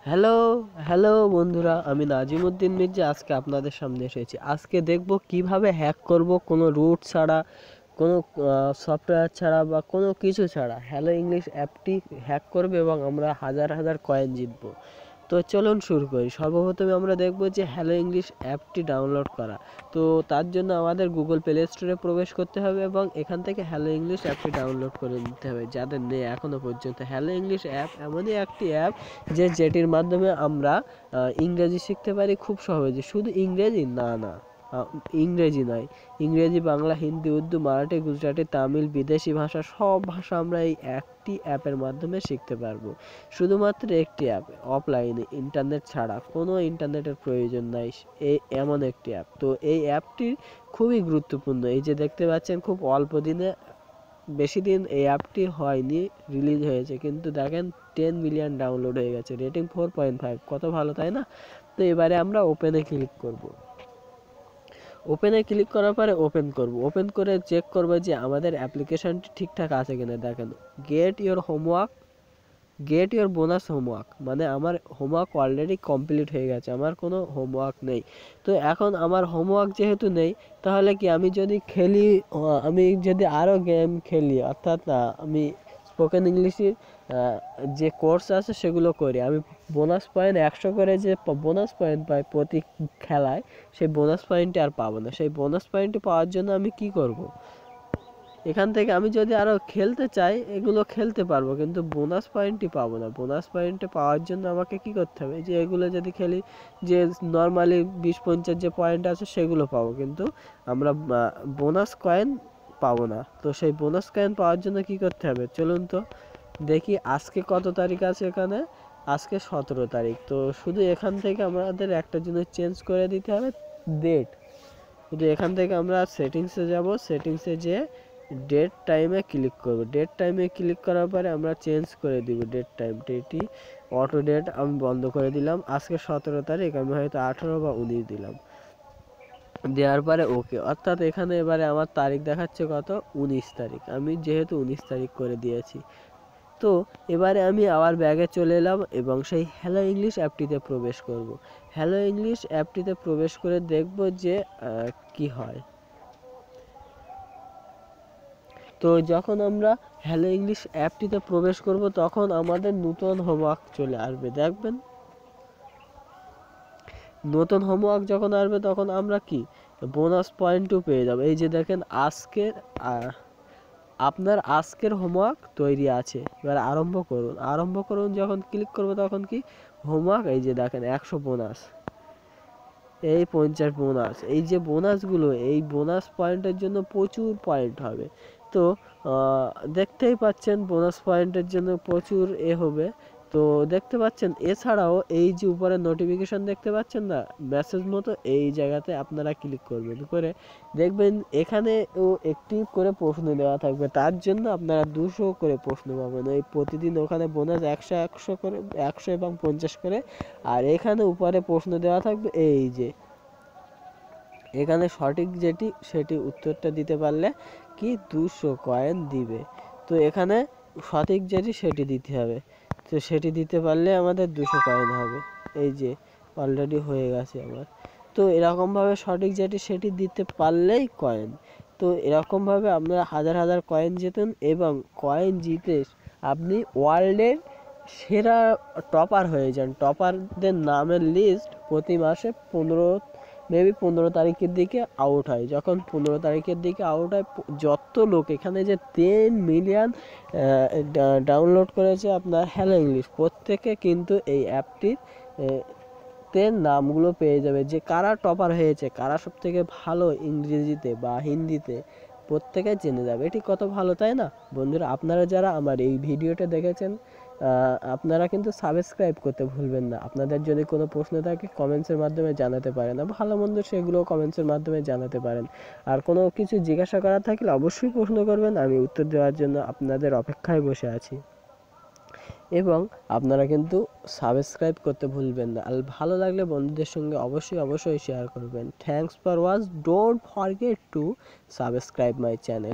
Hello hello বন্ধুরা, আমি নাজিমুদ্দিন মির্জা আজকে আপনাদের সামনে এসেছি। আজকে দেখব কিভাবে হ্যাক করব কোনো রুট ছাড়া, কোনো সফটওয়্যার ছাড়া বা কোনো কিছু ছাড়া হ্যালো ইংলিশ অ্যাপটি হ্যাক করবে এবং আমরা হাজার হাজার কয়েন জিতবো। তো চলুন শুরু করি। সর্বপ্রথমে আমরা দেখব যে হ্যালো ইংলিশ অ্যাপটি ডাউনলোড করা। তো তার জন্য আমাদের গুগল প্লে স্টোরে প্রবেশ করতে হবে এবং এখান থেকে হ্যালো ইংলিশ অ্যাপটি ডাউনলোড করে নিতে হবে যাদের নেই এখনও পর্যন্ত। হ্যালো ইংলিশ অ্যাপ এমনই একটি অ্যাপ যেটির মাধ্যমে আমরা ইংরেজি শিখতে পারি খুব সহজে। শুধু ইংরেজি না, ইংরেজি নয়, ইংরেজি, বাংলা, হিন্দি, উর্দু, মারাঠি, গুজরাটি, তামিল, বিদেশি ভাষা, সব ভাষা আমরা এই একটি অ্যাপের মাধ্যমে শিখতে পারবো। শুধুমাত্র একটি অ্যাপ, অফলাইনে, ইন্টারনেট ছাড়া, কোনো ইন্টারনেটের প্রয়োজন নাই। এমন একটি অ্যাপ। তো এই অ্যাপটি খুবই গুরুত্বপূর্ণ। এই যে দেখতে পাচ্ছেন, খুব অল্প দিনে, বেশি দিন এই অ্যাপটি হয়নি, রিলিজ হয়েছে, কিন্তু দেখেন 10 মিলিয়ন ডাউনলোড হয়ে গেছে, রেটিং 4.5। কত ভালো, তাই না? তো এবারে আমরা ওপেনে ক্লিক করব। ওপেনে ক্লিক করার পরে ওপেন করব। ওপেন করে চেক করব যে আমাদের অ্যাপ্লিকেশনটি ঠিকঠাক আছে কিনা। দেখেন, গেট ইওর বোনাস হোমওয়ার্ক, মানে আমার হোমওয়ার্ক অলরেডি কমপ্লিট হয়ে গেছে, আমার কোনো হোমওয়ার্ক নেই। তো এখন আমার হোমওয়ার্ক যেহেতু নেই, তাহলে কি আমি যদি খেলি, আমি যদি আরও গেম খেলি, অর্থাৎ আমি স্পোকেন ইংলিশের যে কোর্স আছে সেগুলো করি, আমি বোনাস পয়েন্ট 100 করে যে বোনাস পয়েন্ট পাই প্রতি খেলায়, সেই বোনাস পয়েন্টটি আর পাবো না। সেই বোনাস পয়েন্টটি পাওয়ার জন্য আমি কি করব? এখান থেকে আমি যদি আরও খেলতে চাই, এগুলো খেলতে পারবো, কিন্তু বোনাস পয়েন্টই পাবো না। বোনাস পয়েন্টে পাওয়ার জন্য আমাকে কি করতে হবে? যে এগুলো যদি খেলি, যে নর্মালি 20-50 যে পয়েন্ট আছে সেগুলো পাবো, কিন্তু আমরা বোনাস কয়েন পাবো না। তো সেই বোনাস কয়েন পাওয়ার জন্য কি করতে হবে? চলুন তো দেখি আজকে কত তারিখ আছে এখানে। আজকে 17 তারিখ। তো শুধু এখান থেকে আমাদের একটা জিনিস চেঞ্জ করে দিতে হবে, ডেট। শুধু এখান থেকে আমরা সেটিংসে যাব, সেটিংসে যেয়ে ডেট টাইমে ক্লিক করব। ডেট টাইমে ক্লিক করার পরে আমরা চেঞ্জ করে দিব ডেট টাইমটা। এটি অটো ডেট আমি বন্ধ করে দিলাম। আজকে 17 তারিখ, আমি হয়তো 18 বা 19 দিলাম। দেওয়ার পরে ওকে, অর্থাৎ এখানে এবারে আমার তারিখ দেখাচ্ছে কত? 19 তারিখ। আমি যেহেতু 19 তারিখ করে দিয়েছি। তো এবারে আমি আবার ব্যাগে চলে এলাম এবং সেই হ্যালো ইংলিশ অ্যাপটিতে প্রবেশ করব। হ্যালো ইংলিশ অ্যাপটিতে প্রবেশ করে দেখব যে কি হয়। তো যখন আমরা হ্যালো ইংলিশ অ্যাপটিতে প্রবেশ করব, তখন আমাদের নতুন হোমওয়ার্ক চলে আসবে। দেখবেন, নতুন হোমওয়ার্ক যখন আসবে তখন আমরা কি বোনাস পয়েন্টও পেয়ে যাব। এই যে দেখেন, আপনার আজকের হোমওয়ার্ক তৈরি আছে, এবার আরম্ভ করুন। আরম্ভ করুন যখন ক্লিক করব তখন কি হোমওয়ার্ক, এই যে দেখেন 100 বোনাস, এই 50 বোনাস, এই যে বোনাসগুলো, এই বোনাস পয়েন্টের জন্য প্রচুর পয়েন্ট হবে। তো দেখতেই পাচ্ছেন বোনাস পয়েন্টের জন্য প্রচুর হবে। তো দেখতে পাচ্ছেন, এছাড়াও এই যে উপরে নোটিফিকেশন দেখতে পাচ্ছেন না, মেসেজ মতো, এই জায়গাতে আপনারা ক্লিক করবেন। করে দেখবেন এখানে একটি করে প্রশ্ন দেওয়া থাকবে, তার জন্য আপনারা 200 করে প্রশ্ন পাবেন। এই প্রতিদিন ওখানে বোনাস 100 করে, 100 এবং 50 করে। আর এখানে উপরে প্রশ্ন দেওয়া থাকবে, এই যে এখানে সঠিক যেটি সেটি উত্তরটা দিতে পারলে কি 200 কয়েন দিবে। তো এখানে সঠিক যেটি সেটি দিতে হবে। তো সেটি দিতে পারলে আমাদের 200 কয়েন হবে। এই যে অলরেডি হয়ে গেছে আমার। তো এরকমভাবে সঠিক যেটি সেটি দিতে পারলেই কয়েন। তো এরকমভাবে আপনারা হাজার হাজার কয়েন জেতেন এবং কয়েন জিতে আপনি ওয়ার্ল্ডের সেরা টপার হয়ে যান। টপারদের নামের লিস্ট প্রতি মাসে 15 তারিখের দিকে আউট হয়। যখন 15 তারিখের দিকে আউট হয়, যত লোক এখানে যে 10 মিলিয়ন ডাউনলোড করেছে আপনার হ্যালো ইংলিশ, প্রত্যেকে কিন্তু এই অ্যাপটির তে নামগুলো পেয়ে যাবে, যে কারা টপার হয়েছে, কারা সব থেকে ভালো ইংরেজিতে বা হিন্দিতে, প্রত্যেকে জেনে যাবে। এটি কত ভালো, তাই না বন্ধুরা? আপনারা যারা আমার এই ভিডিওটা দেখেছেন, আপনারা কিন্তু সাবস্ক্রাইব করতে ভুলবেন না। আপনাদের যদি কোনো প্রশ্ন থাকে কমেন্টসের মাধ্যমে জানাতে পারেন, ভালো মন্দ সেগুলো কমেন্টসের মাধ্যমে জানাতে পারেন। আর কোনো কিছু জিজ্ঞাসা করার থাকলে অবশ্যই প্রশ্ন করবেন, আমি উত্তর দেওয়ার জন্য আপনাদের অপেক্ষায় বসে আছি। এবং আপনারা কিন্তু সাবস্ক্রাইব করতে ভুলবেন না। আর ভালো লাগলে বন্ধুদের সঙ্গে অবশ্যই শেয়ার করবেন। Thanks for watch, don't forget to subscribe my channel.